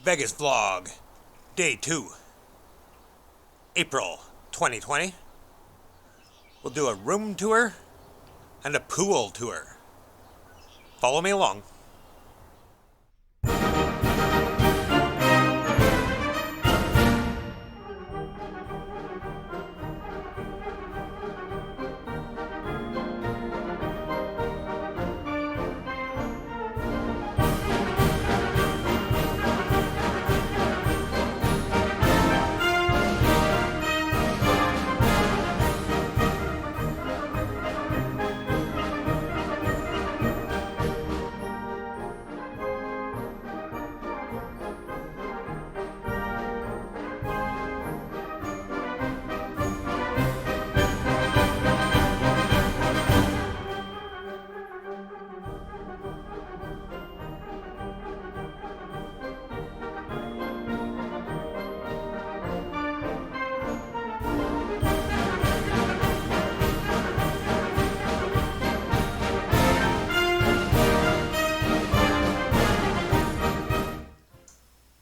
Vegas vlog, day 2, April 2020. We'll do a room tour and a pool tour. Follow me along.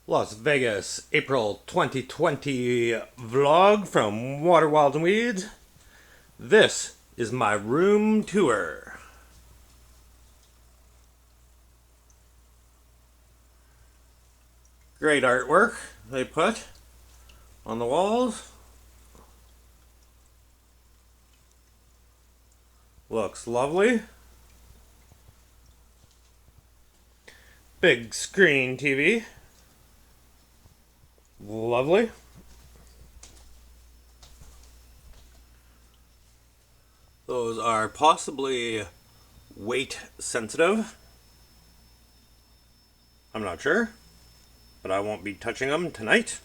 Las Vegas, April 2020 vlog from Water, Wild and Weeds. This is my room tour. Great artwork they put on the walls. Looks lovely. Big screen TV. Lovely. Those are possibly weight sensitive. I'm not sure, but I won't be touching them tonight.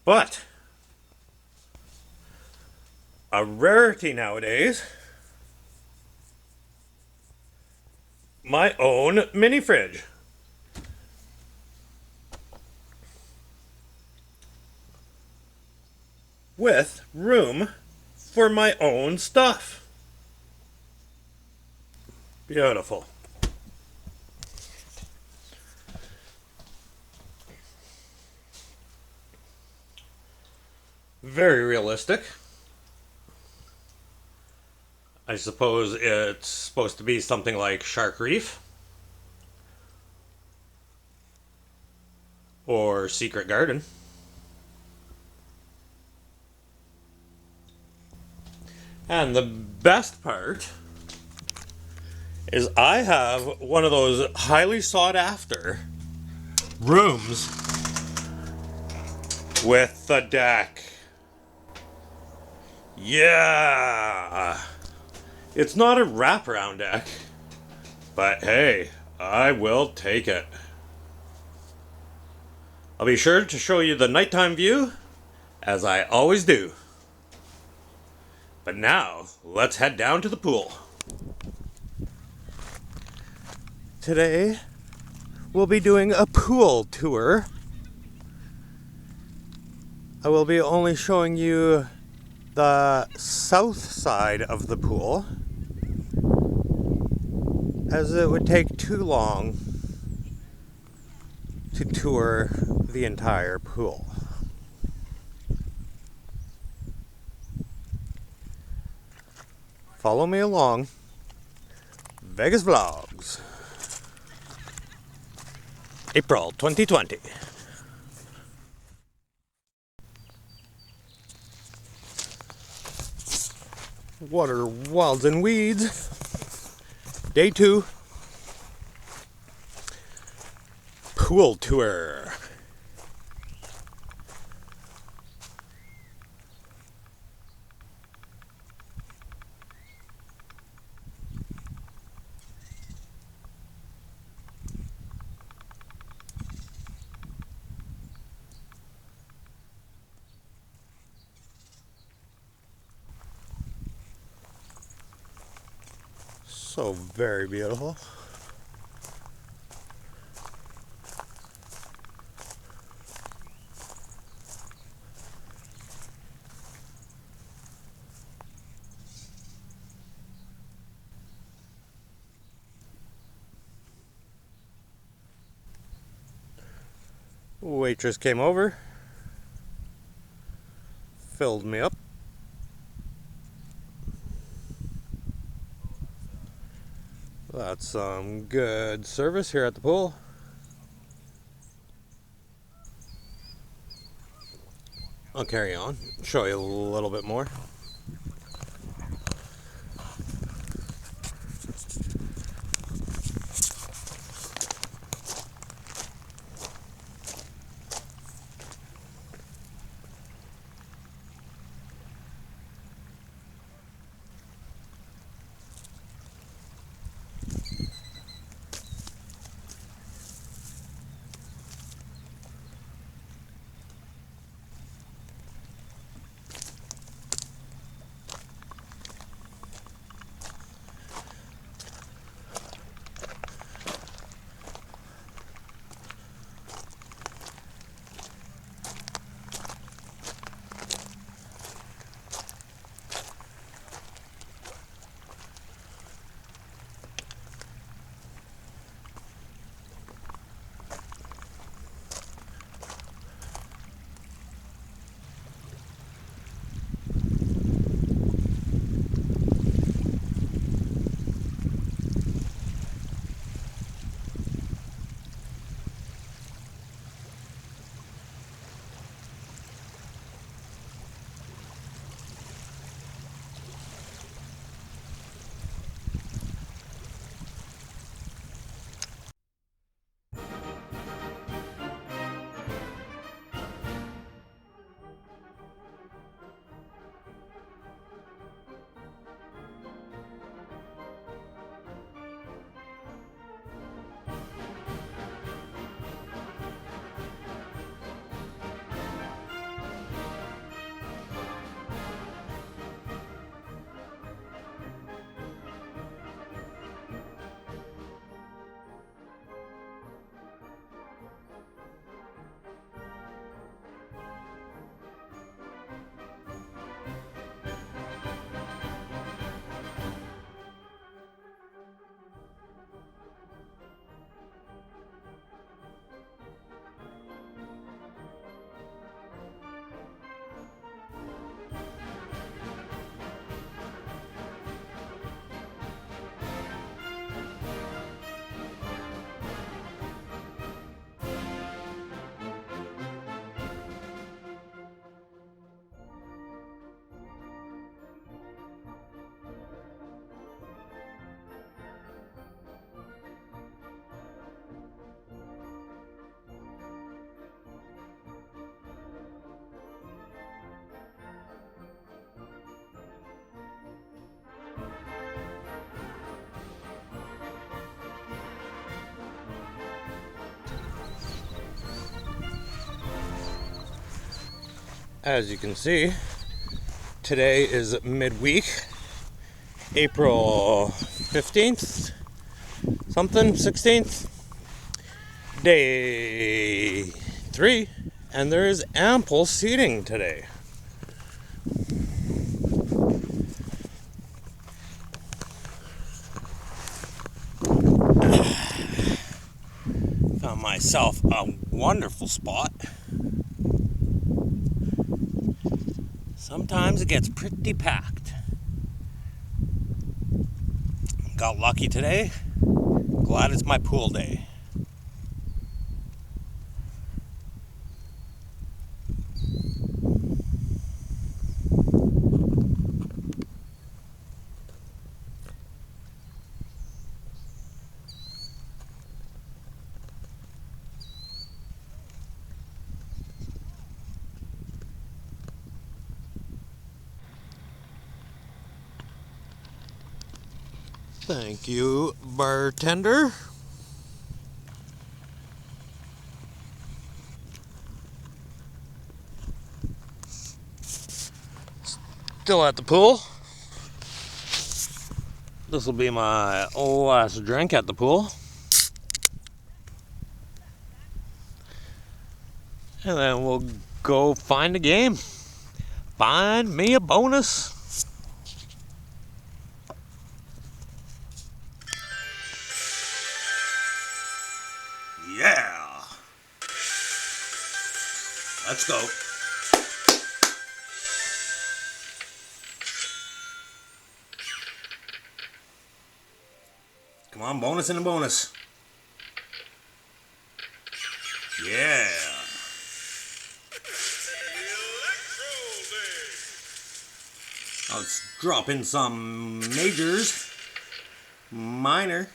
But a rarity nowadays, my own mini fridge. With room for my own stuff. Beautiful. Very realistic. I suppose it's supposed to be something like Shark Reef or Secret Garden. And the best part is I have one of those highly sought after rooms with the deck. Yeah! It's not a wraparound deck, but hey, I will take it. I'll be sure to show you the nighttime view, as I always do. But now, let's head down to the pool. Today, we'll be doing a pool tour. I will be only showing you the south side of the pool, as it would take too long to tour the entire pool. Follow me along. Vegas Vlogs. April 2020. Water, Wilds and Weeds. Day 2. Pool tour. So very beautiful. Waitress came over, filled me up. That's some good service here at the pool. I'll carry on, show you a little bit more. As you can see, today is midweek, April 15th, something, 16th, day 3, and there is ample seating today. Found myself a wonderful spot. Sometimes it gets pretty packed. Got lucky today. Glad it's my pool day. Thank you, bartender. Still at the pool. This will be my last drink at the pool. And then we'll go find a game. Find me a bonus. Yeah. Let's go. Come on, bonus and a bonus. Yeah. Let's drop in some majors. Minor.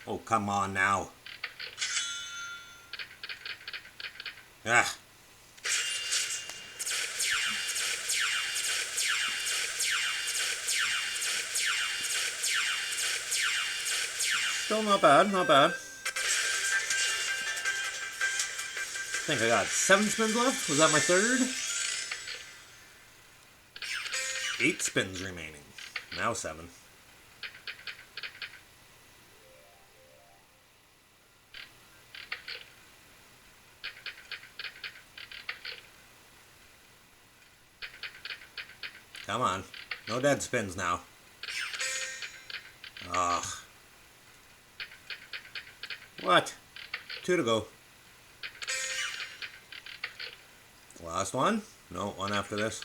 Oh, come on now. Ah. Still not bad, not bad. I think I got 7 spins left. Was that my third? 8 spins remaining. Now 7. Come on. No dead spins now. Ugh. What? 2 to go. Last one? No, one after this.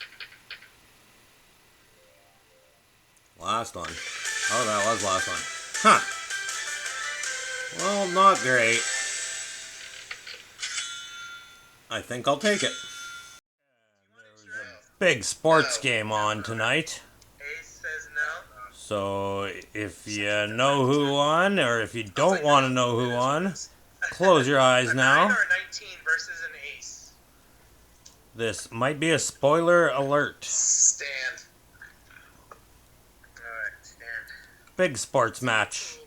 Last one. Oh, that was last one. Huh. Well, not great. I think I'll take it. Big sports game on tonight. Ace says no. So if you know who won, or if you don't want to know who won, close your eyes now. 9 or 19 versus an ace. This might be a spoiler alert. Stand. Alright, stand. Big sports match.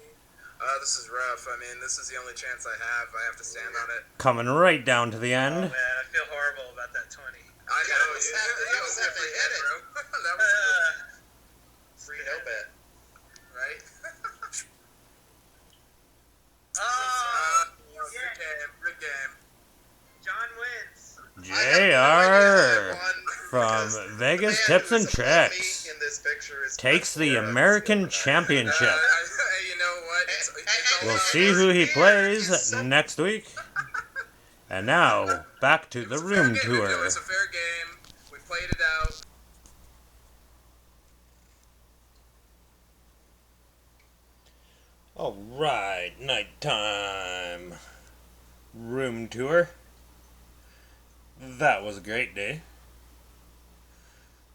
This is rough. I mean, this is the only chance I have. I have to stand on it. Coming right down to the end. Oh man, I feel horrible about that 20. I know. That was if they hit it, bro. That was a free no bet, right? Good game. John wins. JR from Vegas Tips and Tricks takes the American Championship. You know what? We'll see who he plays next week. And now, back to the room tour. It was a fair game. We played it out. Alright, nighttime room tour. That was a great day.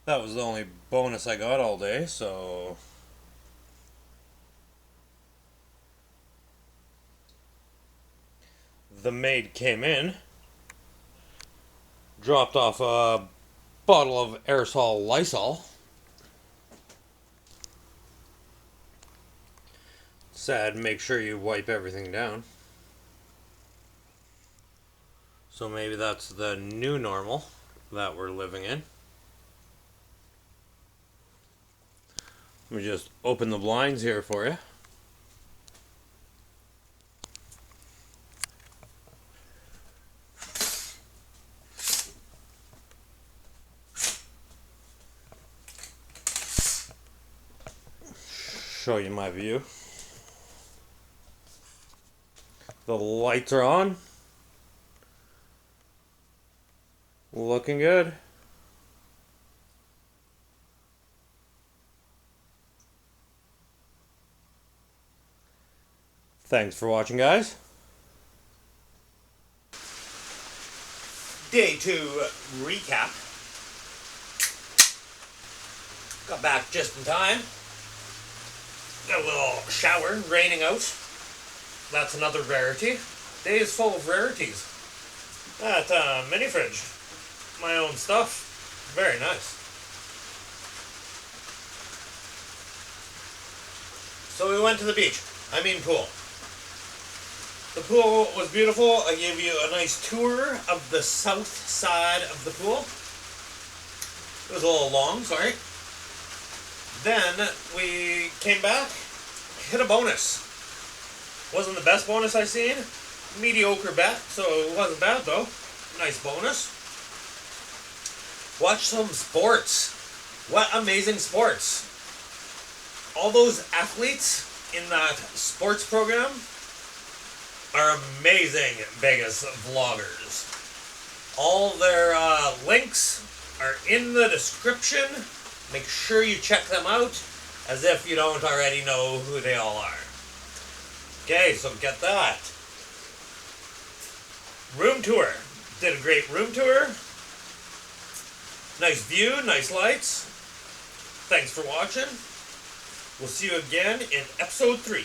That was the only bonus I got all day, so... The maid came in, dropped off a bottle of aerosol Lysol. Sad, make sure you wipe everything down. So maybe that's the new normal that we're living in. Let me just open the blinds here for you. Show you my view. The lights are on. Looking good. Thanks for watching, guys. Day 2 recap. Got back just in time. Got a little shower, raining out. That's another rarity. Day is full of rarities. That mini fridge. My own stuff. Very nice. So we went to the beach. I mean pool. The pool was beautiful. I gave you a nice tour of the south side of the pool. It was a little long, sorry. Then we came back, hit a bonus. Wasn't the best bonus I've seen. Mediocre bet, so it wasn't bad though. Nice bonus. Watch some sports. What amazing sports. All those athletes in that sports program are amazing Vegas vloggers. All their links are in the description. Make sure you check them out, as if you don't already know who they all are. Okay, so get that. Room tour. Did a great room tour. Nice view, nice lights. Thanks for watching. We'll see you again in episode 3.